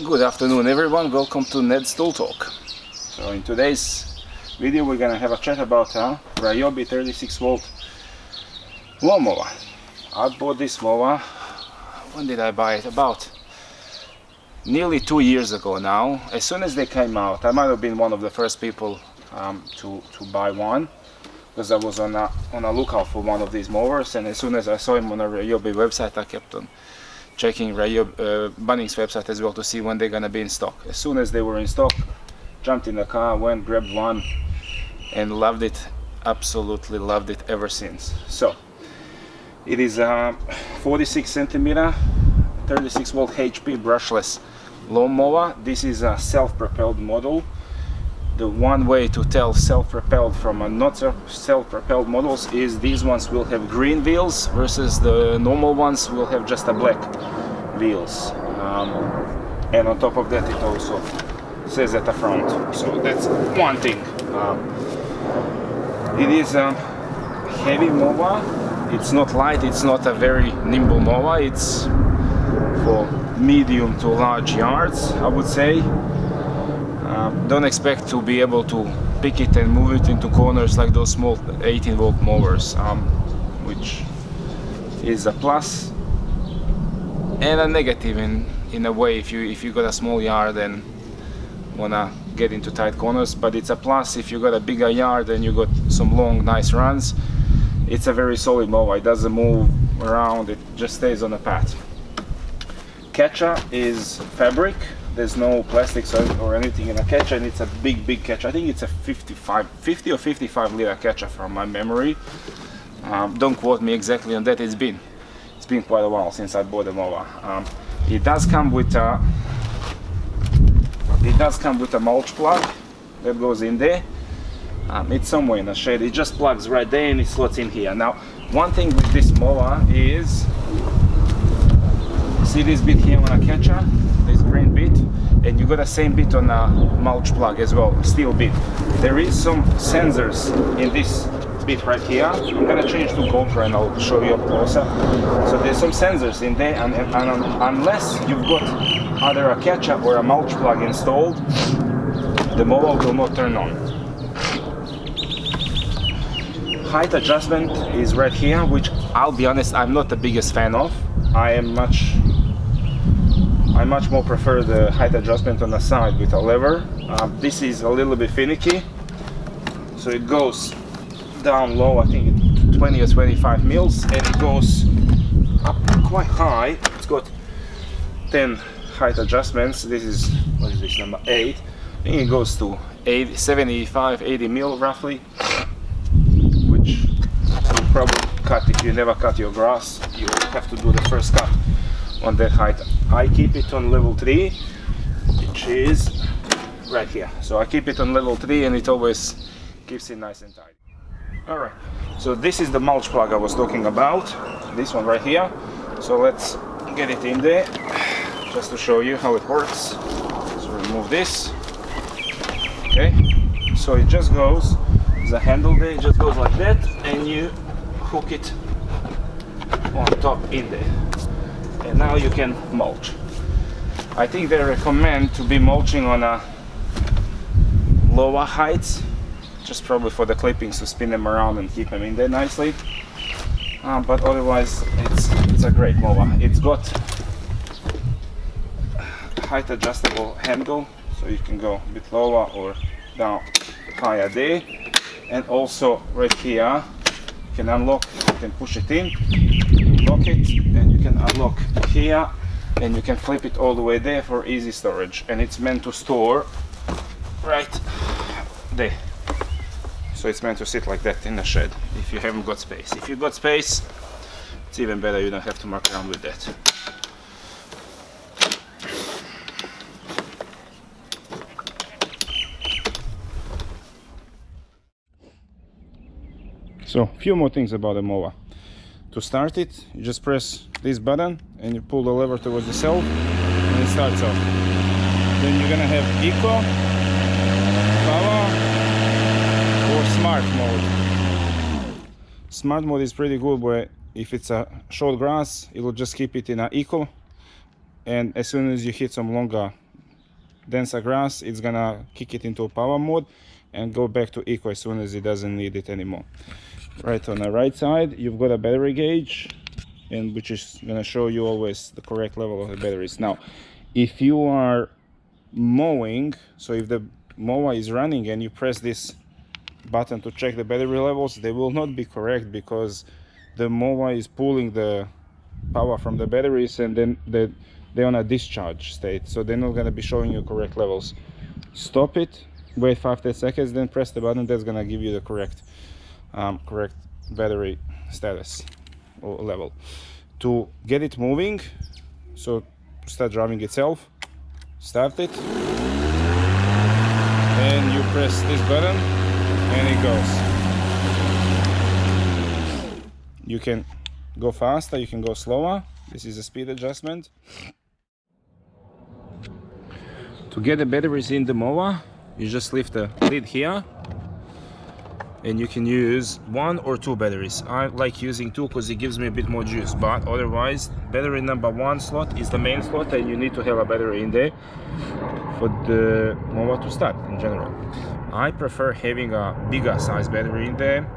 Good afternoon everyone, welcome to Ned's Tool Talk. So in today's video we're gonna have a chat about a Ryobi 36 volt lawnmower. I bought this mower, when did I buy it? About nearly 2 years ago now. As soon as they came out, I might have been one of the first people to buy one, because I was on a lookout for one of these mowers, and as soon as I saw him on a Ryobi website I kept on checking Bunnings website as well to see when they're gonna be in stock. As soon as they were in stock, jumped in the car, went, grabbed one, and loved it. Absolutely loved it ever since. So it is a 46 centimeter 36 volt HP brushless lawnmower. This is a self-propelled model. The one way to tell self-propelled from a not self-propelled models is these ones will have green wheels versus the normal ones will have just a black wheels, and on top of that it also says at the front, so that's one thing. It is a heavy mower. It's not light, it's not a very nimble mower. It's for medium to large yards, I would say. Don't expect to be able to pick it and move it into corners like those small 18 volt mowers, which is a plus and a negative in a way if you got a small yard and wanna get into tight corners. But it's a plus if you got a bigger yard and you got some long nice runs. It's a very solid mower. It doesn't move around, it just stays on the path. Catcher is fabric. There's no plastics or anything in a catcher, and it's a big catcher. I think it's a 50 or 55 liter catcher from my memory. Don't quote me exactly on that. It's been quite a while since I bought the mower. It does come with a mulch plug that goes in there. It's somewhere in the shed. It just plugs right there and it slots in here. Now, one thing with this mower is, see this bit here on a catcher, this green bit, and you got the same bit on a mulch plug as well, steel bit. There is some sensors in this bit right here. I'm gonna change to GoPro and I'll show you up closer. So there's some sensors in there, and unless you've got either a catcher or a mulch plug installed, the mower will not turn on. Height adjustment is right here, which I'll be honest, I'm not the biggest fan of. I much more prefer the height adjustment on the side with a lever. This is a little bit finicky, so it goes down low, I think 20 or 25 mils, and it goes up quite high. It's got 10 height adjustments. This is, what is this, number 8. I think it goes to 75, 80 mil roughly, which you probably cut if you never cut your grass. You have to do the first cut on that height. I keep it on level 3, which is right here. So I keep it on level 3 and it always keeps it nice and tight. Alright, so this is the mulch plug I was talking about, this one right here. So let's get it in there just to show you how it works. So remove this. Okay, so it just goes, there's a handle there, it just goes like that, and you hook it on top in there. And now you can mulch. I think they recommend to be mulching on a lower heights, just probably for the clippings to spin them around and keep them in there nicely. But otherwise, it's a great mower. It's got height adjustable handle, so you can go a bit lower or down higher there. And also right here, you can unlock, you can push it in, lock it, and you can unlock here, and you can flip it all the way there for easy storage. And it's meant to store right there. So it's meant to sit like that in the shed if you haven't got space. If you've got space, it's even better, you don't have to muck around with that. So, a few more things about the mower. To start it, you just press this button and you pull the lever towards yourself and it starts off. Then you're gonna have eco, power, or smart mode. Smart mode is pretty good, where if it's a short grass, it will just keep it in an eco, and as soon as you hit some longer denser grass, it's gonna kick it into a power mode and go back to eco as soon as it doesn't need it anymore. Right on the right side, you've got a battery gauge, and which is gonna show you always the correct level of the batteries. Now, if you are mowing, so if the mower is running and you press this button to check the battery levels, they will not be correct because the mower is pulling the power from the batteries, and then they're on a discharge state, so they're not going to be showing you correct levels. Stop it, wait 5-10 seconds, then press the button. That's going to give you the correct battery status or level. To get it moving, so start driving itself, start it, and you press this button and it goes. You can go faster, you can go slower. This is a speed adjustment. To get the batteries in the mower, you just lift the lid here and you can use 1 or 2 batteries. I like using 2 because it gives me a bit more juice, but otherwise battery number 1 slot is the main slot, and you need to have a battery in there for the mower to start in general. I prefer having a bigger size battery in there,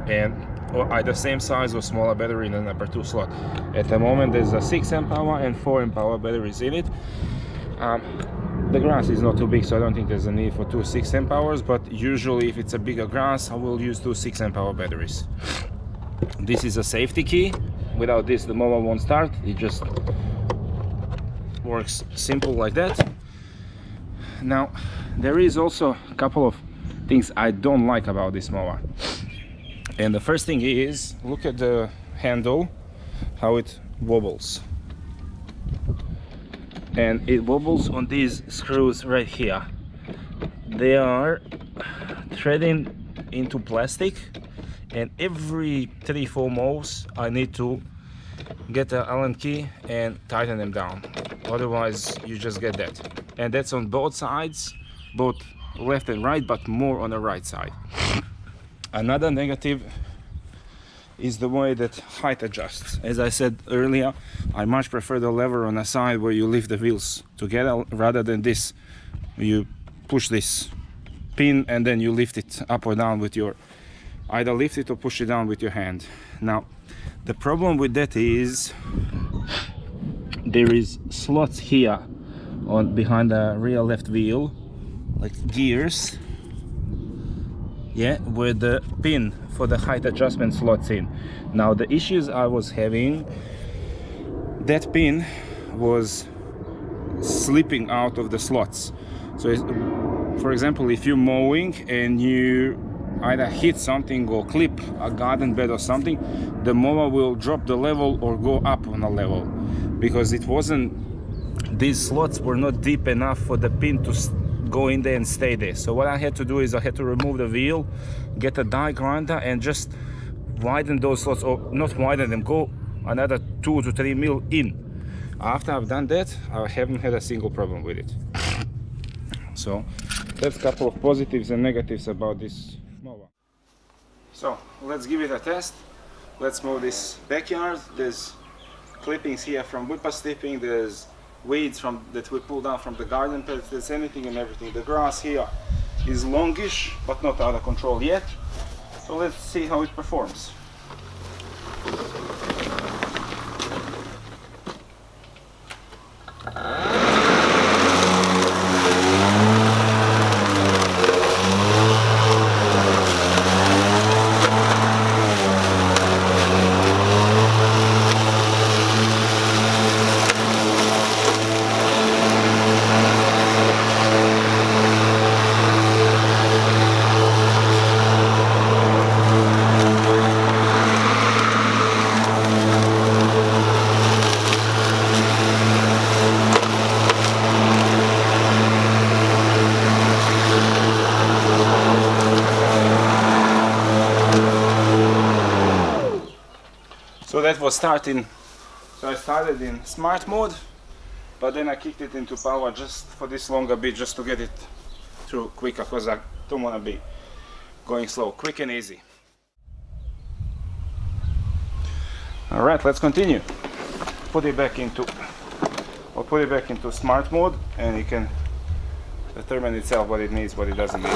and or either same size or smaller battery in the number 2 slot. At the moment there's a 6 amp hour and 4 amp hour batteries in it. The grass is not too big, so I don't think there's a need for 2 6 amp hours, but usually if it's a bigger grass I will use 2 6 amp hour batteries. This is a safety key. Without this the mower won't start. It just works simple like that. Now there is also a couple of things I don't like about this mower. And the first thing is, look at the handle, how it wobbles. And it wobbles on these screws right here. They are threading into plastic, and every 3-4 mows I need to get an Allen key and tighten them down. Otherwise you just get that. And that's on both sides, both left and right, but more on the right side. Another negative is the way that height adjusts. As I said earlier, I much prefer the lever on the side where you lift the wheels together rather than this. You push this pin and then you lift it up or down with your, either lift it or push it down with your hand. Now, the problem with that is there is slots here on behind the rear left wheel, like gears, yeah, where the pin for the height adjustment slots in. Now the issues I was having, that pin was slipping out of the slots. So for example, if you're mowing and you either hit something or clip a garden bed or something, the mower will drop the level or go up on a level, because it wasn't, these slots were not deep enough for the pin to go in there and stay there. So what I had to do is I had to remove the wheel, get a die grinder and just widen those slots, or not widen them, go another 2 to 3 mil in. After I've done that, I haven't had a single problem with it. So that's a couple of positives and negatives about this mower. So let's give it a test. Let's mow this backyard. There's clippings here from whipper snipping, there's weeds from that we pulled down from the garden beds, there's anything and everything. The grass here is longish but not out of control yet, so let's see how it performs. So that was starting, so I started in smart mode, but then I kicked it into power just for this longer bit, just to get it through quicker, because I don't want to be going slow, quick and easy. Alright, let's continue. Put it back into, I'll put it back into smart mode and it can determine itself what it needs, what it doesn't need.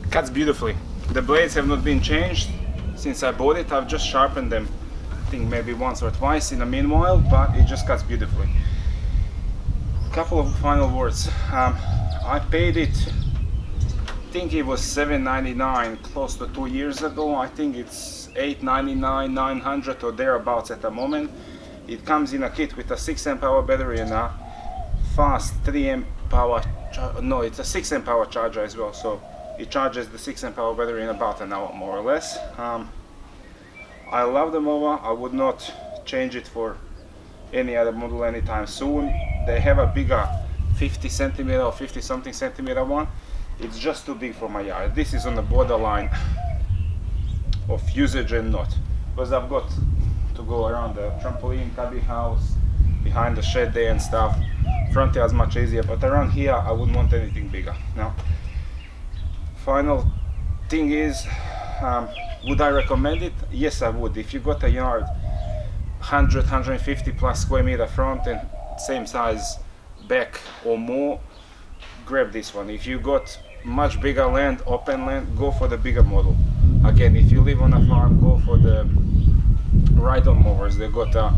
Cuts beautifully. The blades have not been changed since I bought it. I've just sharpened them, I think maybe once or twice in the meanwhile, but it just cuts beautifully. Couple of final words. I paid it, I think it was $7.99 close to 2 years ago. I think it's $8.99, $900 or thereabouts at the moment. It comes in a kit with a 6 amp hour battery and a fast 3 amp power, no, it's a 6 amp hour charger as well, so it charges the 6 amp hour battery in about an hour more or less. I love the Mower. I would not change it for any other model anytime soon. They have a bigger 50 centimeter or 50 something centimeter one. It's just too big for my yard. This is on the borderline of usage and not, because I've got to go around the trampoline, cubby house, behind the shed there and stuff. Front yard is much easier, but around here I wouldn't want anything bigger. Now, final thing is, would I recommend it? Yes, I would. If you got a yard 100, 150 plus square meter front and same size back or more, grab this one. If you got much bigger land, open land, go for the bigger model. Again, if you live on a farm, go for the ride-on mowers. They got I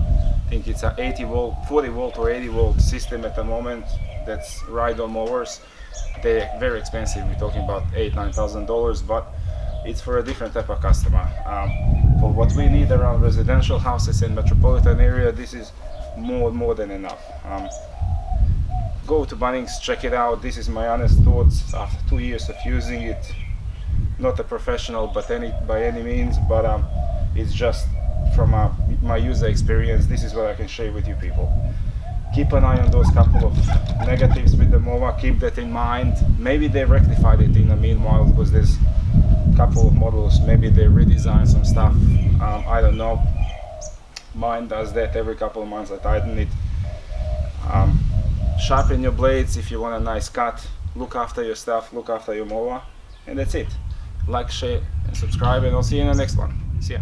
think it's a 80 volt, 40 volt or 80 volt system at the moment. That's ride-on mowers. They're very expensive. We're talking about $8,000-9,000, but it's for a different type of customer. For what we need around residential houses in metropolitan area, this is more than enough. Go to Bunnings, check it out. This is my honest thoughts after 2 years of using it. Not a professional, but by any means, but it's just from my user experience. This is what I can share with you people. Keep an eye on those couple of negatives with the Mower. Keep that in mind. Maybe they rectified it in the meanwhile, because there's a couple of models. Maybe they redesigned some stuff. I don't know. Mine does that every couple of months. I tighten it. Sharpen your blades if you want a nice cut. Look after your stuff. Look after your Mower, and that's it. Like, share, and subscribe, and I'll see you in the next one. See ya.